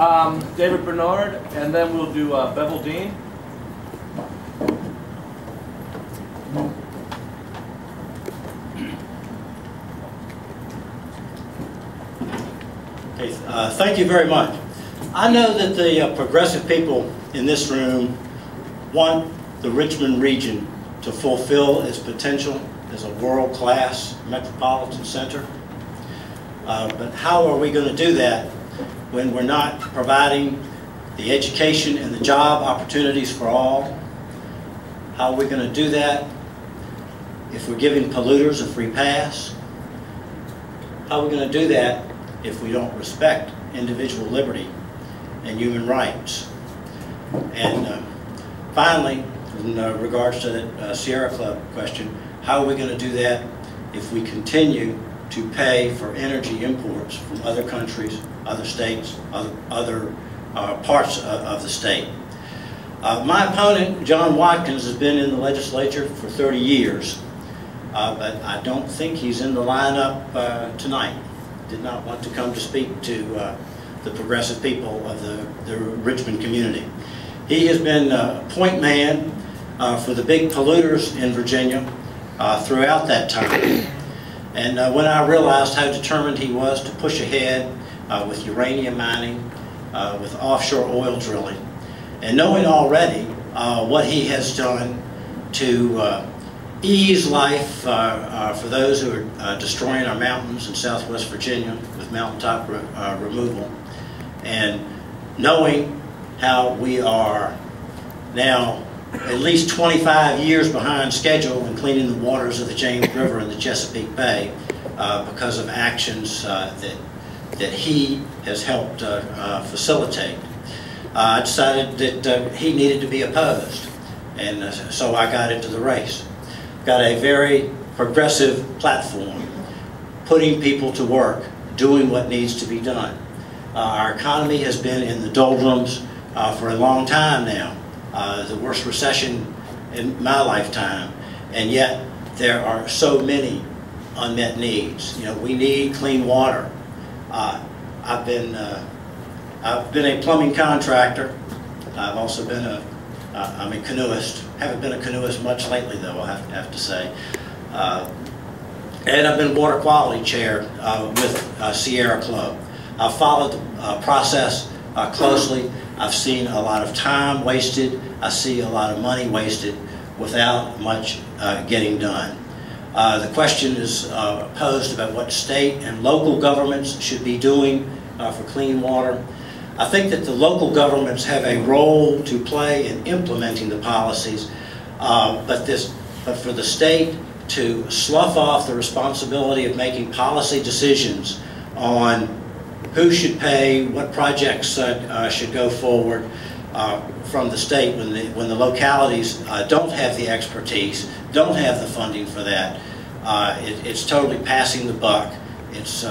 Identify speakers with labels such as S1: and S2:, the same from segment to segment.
S1: David Bernard, and then we'll do Bevill Dean.
S2: Okay, thank you very much. I know that the progressive people in this room want the Richmond region to fulfill its potential as a world-class metropolitan center. But how are we going to do that when we're not providing the education and the job opportunities for all? How are we going to do that if we're giving polluters a free pass? How are we going to do that if we don't respect individual liberty and human rights? And finally, in regards to the Sierra Club question, how are we going to do that if we continue to pay for energy imports from other countries, other states, other parts of the state? My opponent, John Watkins, has been in the legislature for 30 years, but I don't think he's in the lineup tonight. Did not want to come to speak to the progressive people of the Richmond community. He has been point man for the big polluters in Virginia throughout that time. And when I realized how determined he was to push ahead with uranium mining, with offshore oil drilling, and knowing already what he has done to ease life for those who are destroying our mountains in Southwest Virginia with mountaintop removal, and knowing how we are now at least 25 years behind schedule in cleaning the waters of the James River and the Chesapeake Bay because of actions that he has helped facilitate. I decided that he needed to be opposed, and so I got into the race. Got a very progressive platform, putting people to work, doing what needs to be done. Our economy has been in the doldrums for a long time now. The worst recession in my lifetime, and yet there are so many unmet needs. You know, we need clean water. I've been a plumbing contractor. I've also been I'm a canoeist. Haven't been a canoeist much lately, though, I have to say. And I've been water quality chair with Sierra Club. I've followed the process closely. I've seen a lot of time wasted. I see a lot of money wasted without much getting done. The question is posed about what state and local governments should be doing for clean water. I think that the local governments have a role to play in implementing the policies, but for the state to slough off the responsibility of making policy decisions on who should pay, what projects should go forward from the state when the localities don't have the expertise, don't have the funding for that. It's totally passing the buck. It's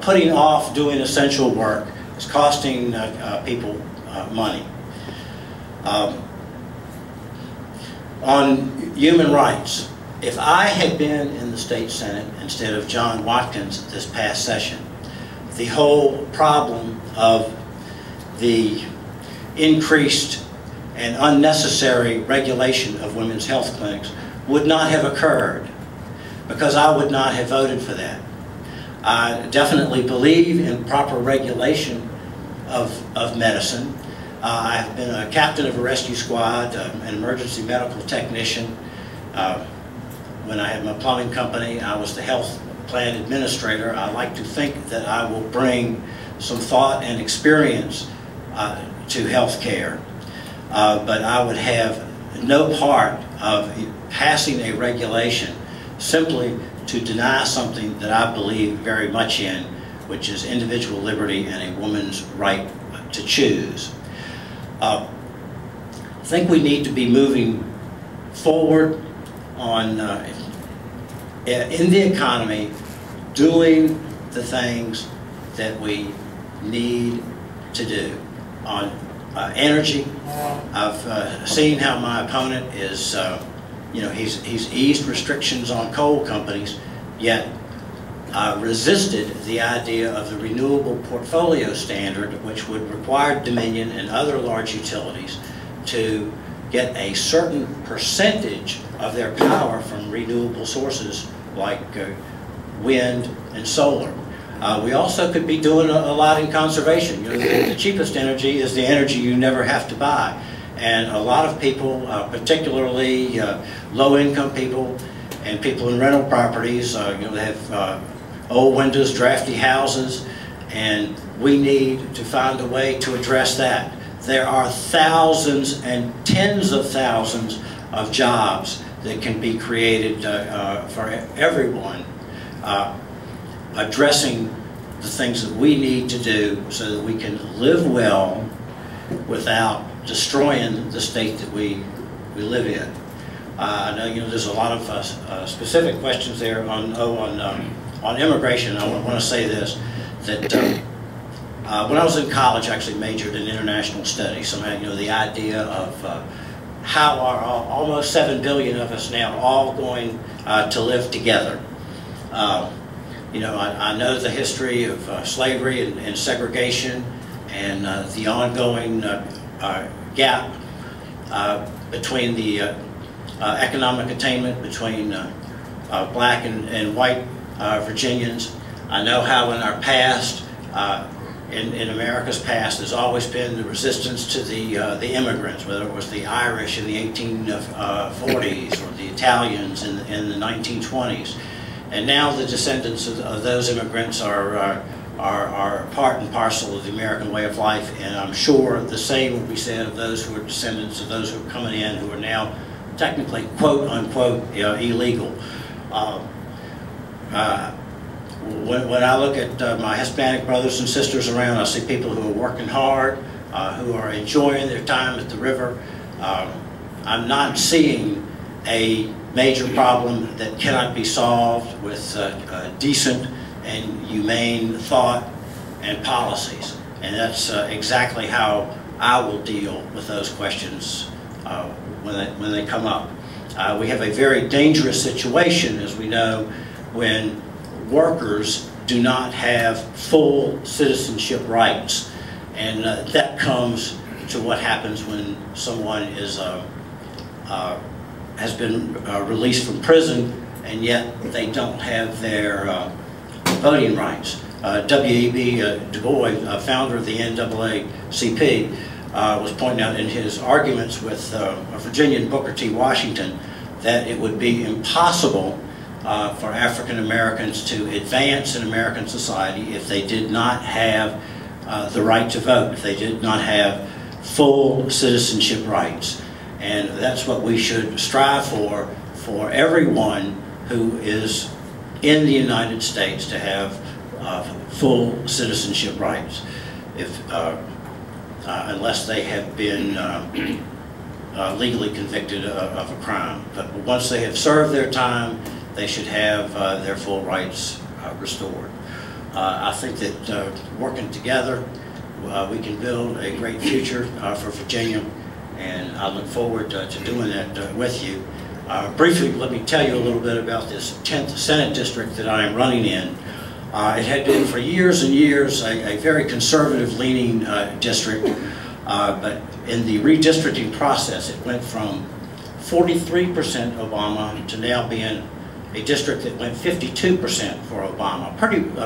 S2: putting off doing essential work. It's costing people money. On human rights, if I had been in the state Senate instead of John Watkins this past session, the whole problem of the increased and unnecessary regulation of women's health clinics would not have occurred, because I would not have voted for that. I definitely believe in proper regulation of medicine. I've been a captain of a rescue squad, an emergency medical technician. When I had my plumbing company, I was the health plan administrator. I like to think that I will bring some thought and experience to health care. But I would have no part of passing a regulation simply to deny something that I believe very much in, which is individual liberty and a woman's right to choose. I think we need to be moving forward on in the economy, doing the things that we need to do. On energy, I've seen how my opponent is, he's eased restrictions on coal companies, yet resisted the idea of the renewable portfolio standard, which would require Dominion and other large utilities to get a certain percentage of their power from renewable sources like wind and solar. We also could be doing a lot in conservation. You know, the cheapest energy is the energy you never have to buy. And a lot of people, particularly low-income people and people in rental properties, you know, they have old windows, drafty houses, and we need to find a way to address that. There are thousands and tens of thousands of jobs that can be created for everyone, addressing the things that we need to do so that we can live well without destroying the state that we live in. I know, you know, there's a lot of specific questions there on immigration. I want to say this, that when I was in college, I actually majored in international studies. So, you know, the idea of how are almost 7 billion of us now all going to live together. You know, I know the history of slavery and segregation and the ongoing gap between the economic attainment between black and white Virginians. I know how in our past, in America's past, there's always been the resistance to the immigrants, whether it was the Irish in the 1840s or the Italians in the 1920s. And now the descendants of those immigrants are part and parcel of the American way of life, and I'm sure the same will be said of those who are descendants of those who are coming in who are now technically, quote unquote, illegal. When I look at my Hispanic brothers and sisters around, I see people who are working hard, who are enjoying their time at the river. I'm not seeing a major problem that cannot be solved with decent and humane thought and policies. And that's exactly how I will deal with those questions when they come up. We have a very dangerous situation, as we know, when workers do not have full citizenship rights. And that comes to what happens when someone is has been released from prison and yet they don't have their voting rights. W.E.B. Du Bois, founder of the NAACP, was pointing out in his arguments with Virginian Booker T. Washington that it would be impossible for African Americans to advance in American society if they did not have the right to vote, if they did not have full citizenship rights. And that's what we should strive for everyone who is in the United States, to have full citizenship rights, unless they have been legally convicted of a crime. But once they have served their time, they should have their full rights restored. I think that working together, we can build a great future for Virginia, and I look forward to doing that with you. Briefly, let me tell you a little bit about this 10th Senate District that I am running in. It had been for years and years a very conservative-leaning district, but in the redistricting process, it went from 43% Obama to now being a district that went 52% for Obama,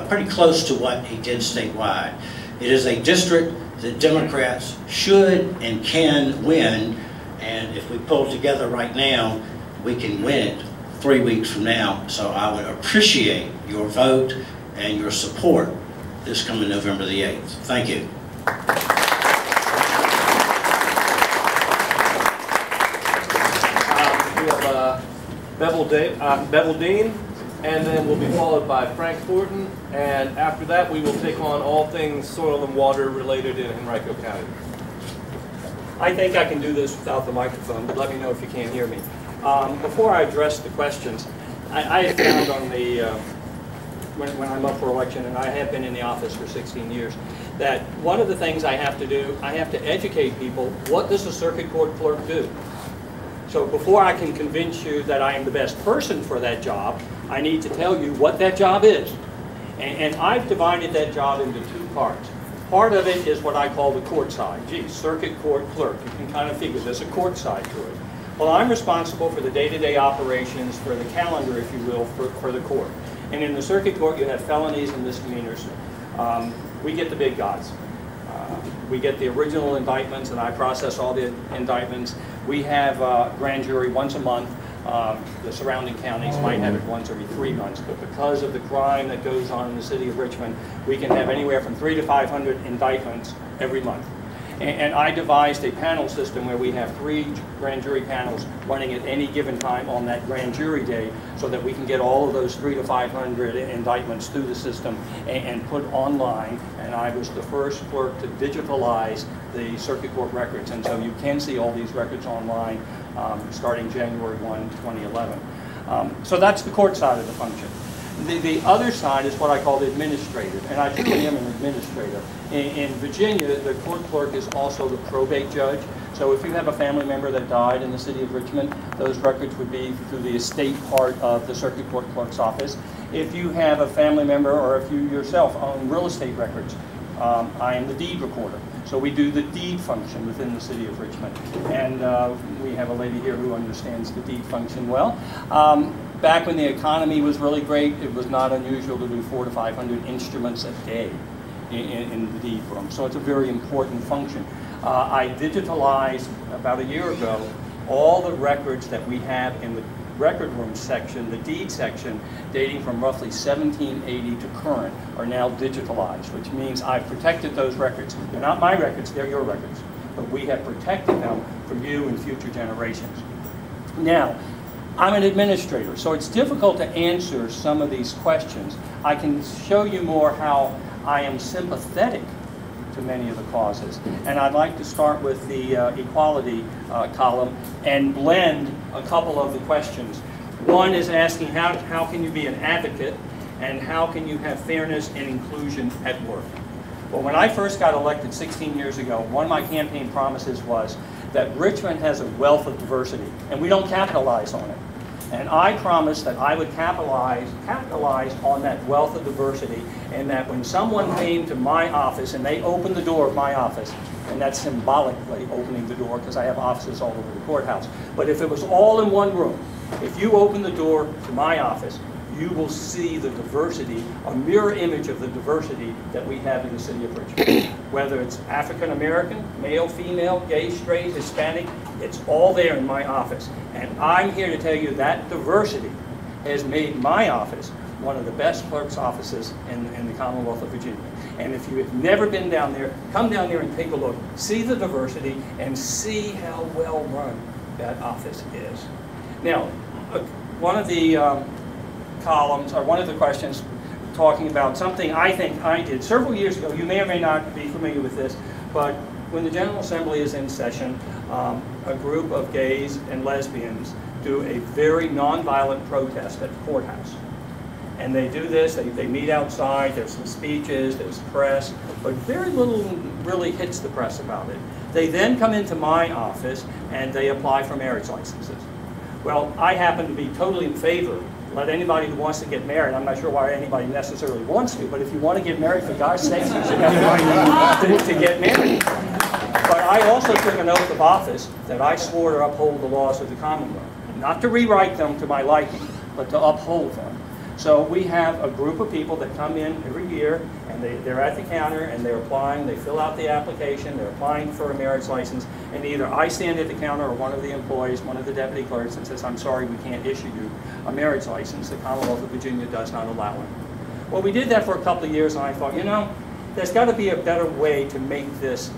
S2: pretty close to what he did statewide. It is a district that Democrats should and can win, and if we pull together right now, we can win it 3 weeks from now. So I would appreciate your vote and your support this coming November the 8th. Thank you.
S1: We have Bevill Dean, and then we'll be followed by Frank Thornton, and after that we will take on all things soil and water related in Henrico County.
S3: I think I can do this without the microphone, but let me know if you can't hear me. Before I address the questions, I have found on the, when I'm up for election, and I have been in the office for 16 years, that one of the things I have to do, I have to educate people, what does a circuit court clerk do? So before I can convince you that I am the best person for that job, I need to tell you what that job is. And I've divided that job into two parts. Part of it is what I call the court side. Gee, circuit court clerk. You can kind of figure there's a court side to it. Well, I'm responsible for the day-to-day operations, for the calendar, if you will, for the court. And in the circuit court, you have felonies and misdemeanors. We get the big guys. We get the original indictments, and I process all the indictments. We have grand jury once a month. The surrounding counties might have it once every 3 months, but because of the crime that goes on in the city of Richmond, we can have anywhere from 300 to 500 indictments every month. And I devised a panel system where we have 3 grand jury panels running at any given time on that grand jury day, so that we can get all of those 300 to 500 indictments through the system and put online. And I was the first clerk to digitalize the circuit court records, and so you can see all these records online starting January 1, 2011. So that's the court side of the function. The other side is what I call the administrative, and I truly am an administrator. In Virginia, the court clerk is also the probate judge. So if you have a family member that died in the city of Richmond, those records would be through the estate part of the circuit court clerk's office. If you have a family member, or if you yourself own real estate records, I am the deed recorder. So we do the deed function within the city of Richmond. And we have a lady here who understands the deed function well. Back when the economy was really great, it was not unusual to do 400 to 500 instruments a day in the deed room. So it's a very important function. I digitalized about a year ago all the records that we have in the record room section, the deed section, dating from roughly 1780 to current, are now digitalized, which means I've protected those records. They're not my records, they're your records. But we have protected them from you and future generations. Now, I'm an administrator, so it's difficult to answer some of these questions. I can show you more how I am sympathetic to many of the causes. And I'd like to start with the equality column and blend a couple of the questions. One is asking how can you be an advocate, and how can you have fairness and inclusion at work? Well, when I first got elected 16 years ago, one of my campaign promises was that Richmond has a wealth of diversity, and we don't capitalize on it. And I promised that I would capitalize on that wealth of diversity, and that when someone came to my office and they opened the door of my office, and that's symbolically opening the door because I have offices all over the courthouse, but if it was all in one room, if you open the door to my office, you will see the diversity, a mirror image of the diversity that we have in the city of Richmond. Whether it's African American, male, female, gay, straight, Hispanic, it's all there in my office. And I'm here to tell you that diversity has made my office one of the best clerk's offices in the Commonwealth of Virginia. And if you have never been down there, come down there and take a look. See the diversity and see how well run that office is. Now, one of the columns, or one of the questions, talking about something I think I did several years ago. You may or may not be familiar with this, but when the General Assembly is in session, a group of gays and lesbians do a very nonviolent protest at the courthouse. And they do this, they meet outside, there's some speeches, there's press, but very little really hits the press about it. They then come into my office and they apply for marriage licenses. Well, I happen to be totally in favor. Let anybody who wants to get married, I'm not sure why anybody necessarily wants to, but if you want to get married, for God's sake, you should have the right to get married. But I also took an oath of office that I swore to uphold the laws of the Commonwealth. Not to rewrite them to my liking, but to uphold them. So we have a group of people that come in every year, and they're at the counter, and they're applying, they fill out the application, they're applying for a marriage license, and either I stand at the counter or one of the employees, one of the deputy clerks, and says, I'm sorry, we can't issue you a marriage license. The Commonwealth of Virginia does not allow it. Well, we did that for a couple of years, and I thought, you know, there's got to be a better way to make this.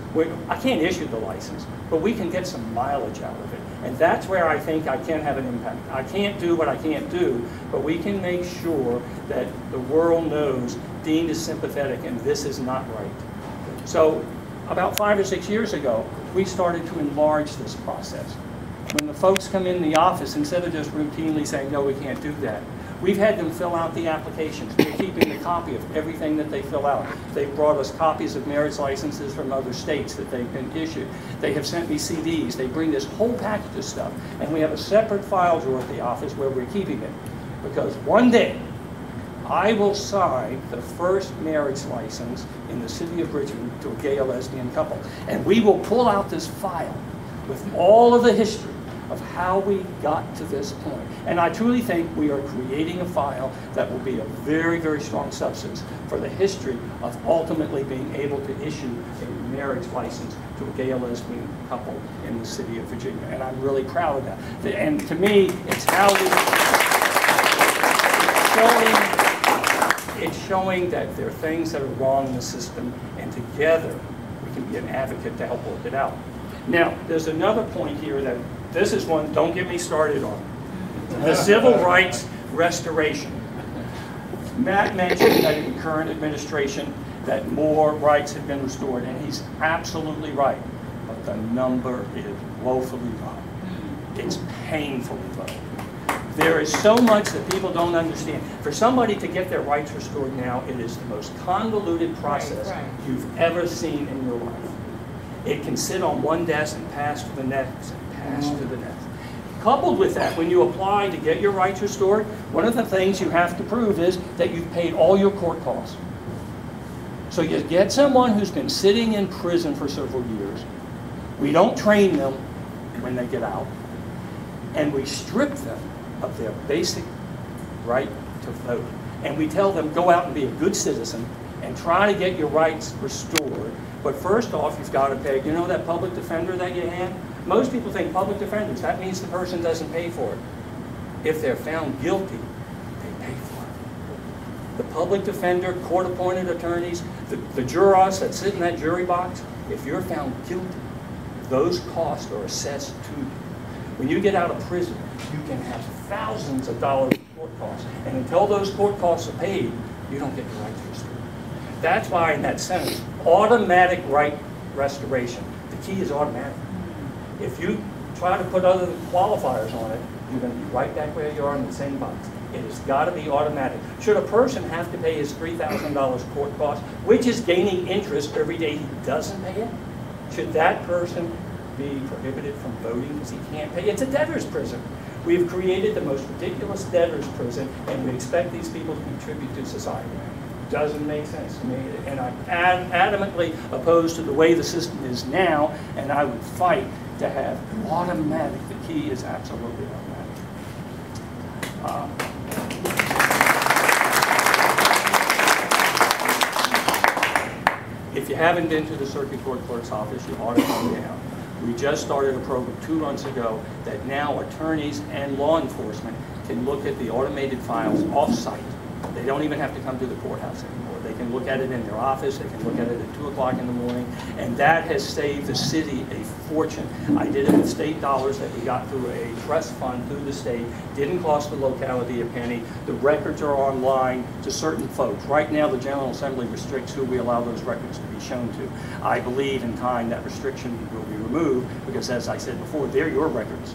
S3: I can't issue the license, but we can get some mileage out of it. And that's where I think I can have an impact. I can't do what I can't do, but we can make sure that the world knows Dean is sympathetic and this is not right. So about 5 or 6 years ago, we started to enlarge this process. When the folks come in the office, instead of just routinely saying, no, we can't do that, we've had them fill out the applications. We're keeping a copy of everything that they fill out. They've brought us copies of marriage licenses from other states that they've been issued. They have sent me CDs. They bring this whole package of stuff. And we have a separate file drawer at the office where we're keeping it. Because one day, I will sign the first marriage license in the city of Richmond to a gay or lesbian couple. And we will pull out this file with all of the history of how we got to this point. And I truly think we are creating a file that will be a very, very strong substance for the history of ultimately being able to issue a marriage license to a gay or lesbian couple in the city of Virginia. And I'm really proud of that. And to me, it's how it's showing that there are things that are wrong in the system, and together we can be an advocate to help work it out. Now, there's another point here that this is one, don't get me started on. The civil rights restoration. Matt mentioned that in the current administration that more rights have been restored, and he's absolutely right. But the number is woefully low. It's painfully low. There is so much that people don't understand. For somebody to get their rights restored now, it is the most convoluted process you've ever seen in your life. It can sit on one desk and pass to the next and pass to the next. Coupled with that, when you apply to get your rights restored, one of the things you have to prove is that you've paid all your court costs. So you get someone who's been sitting in prison for several years. We don't train them when they get out, and we strip them of their basic right to vote. And we tell them, go out and be a good citizen and try to get your rights restored. But first off, you've got to pay. You know that public defender that you had? Most people think public defenders, that means the person doesn't pay for it. If they're found guilty, they pay for it. The public defender, court-appointed attorneys, the jurors that sit in that jury box, if you're found guilty, those costs are assessed to you. When you get out of prison, you can have thousands of dollars in court costs. And until those court costs are paid, you don't get your rights restored. That's why in that sentence, automatic right restoration. The key is automatic. If you try to put other qualifiers on it, you're going to be right back where you are in the same box. It has got to be automatic. Should a person have to pay his $3,000 court cost, which is gaining interest every day he doesn't pay it, should that person be prohibited from voting because he can't pay? It's a debtor's prison. We've created the most ridiculous debtor's prison, and we expect these people to contribute to society. Doesn't make sense to me, and I'm adamantly opposed to the way the system is now, and I would fight to have automatic. The key is absolutely automatic. If you haven't been to the Circuit Court Clerk's office, you ought to come down. We just started a program 2 months ago that now attorneys and law enforcement can look at the automated files off-site. They don't even have to come to the courthouse anymore. They can look at it in their office. They can look at it at 2 o'clock in the morning. And that has saved the city a fortune. I did it with state dollars that we got through a trust fund through the state. Didn't cost the locality a penny. The records are online to certain folks. Right now, the General Assembly restricts who we allow those records to be shown to. I believe in time that restriction will be removed because, as I said before, they're your records.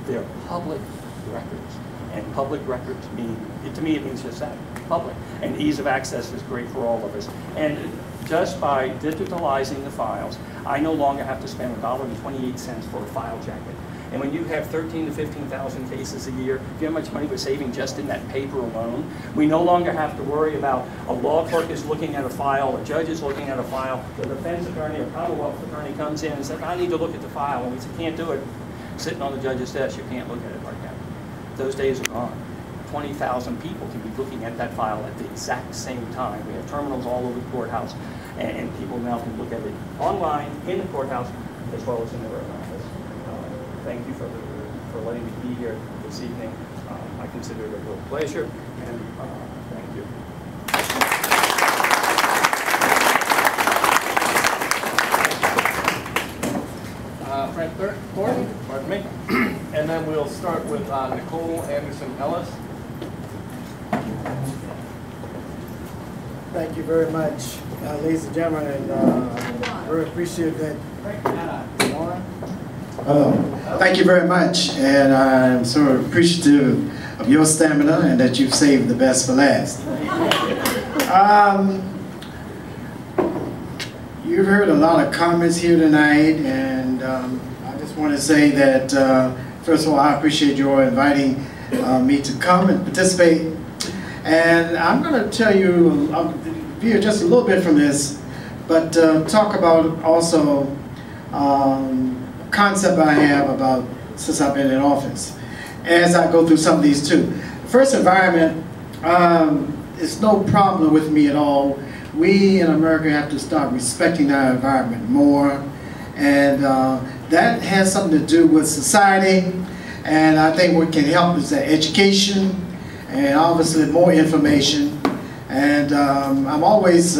S3: They're public records. And public records mean, to me, it means just that, public. And ease of access is great for all of us. And just by digitalizing the files, I no longer have to spend $1.28 for a file jacket. And when you have 13,000 to 15,000 cases a year, do you know how much money we're saving just in that paper alone? We no longer have to worry about a law clerk is looking at a file, a judge is looking at a file, the defense attorney or Commonwealth attorney comes in and says, I need to look at the file. And we say, can't do it. Sitting on the judge's desk, you can't look at it like that. Those days are gone. 20,000 people can be looking at that file at the exact same time. We have terminals all over the courthouse, and people now can look at it online, in the courthouse, as well as in their own office. Thank you for letting me be here this evening. I consider it a real pleasure, and thank you.
S1: Frank Thornton, pardon me. And then we'll start with Nicole Anderson-Ellis.
S4: Thank you very much, ladies and gentlemen, and I very appreciate that.
S5: Thank you very much, and I'm so appreciative of your stamina and that you've saved the best for last. You've heard a lot of comments here tonight, and I just want to say that first of all, I appreciate your inviting me to come and participate. And I'm going to tell you, I'll veer just a little bit from this, but talk about also concept I have about since I've been in office, as I go through some of these too. First, environment is no problem with me at all. We in America have to start respecting our environment more, and that has something to do with society, and I think what can help is that education and obviously more information, and I'm always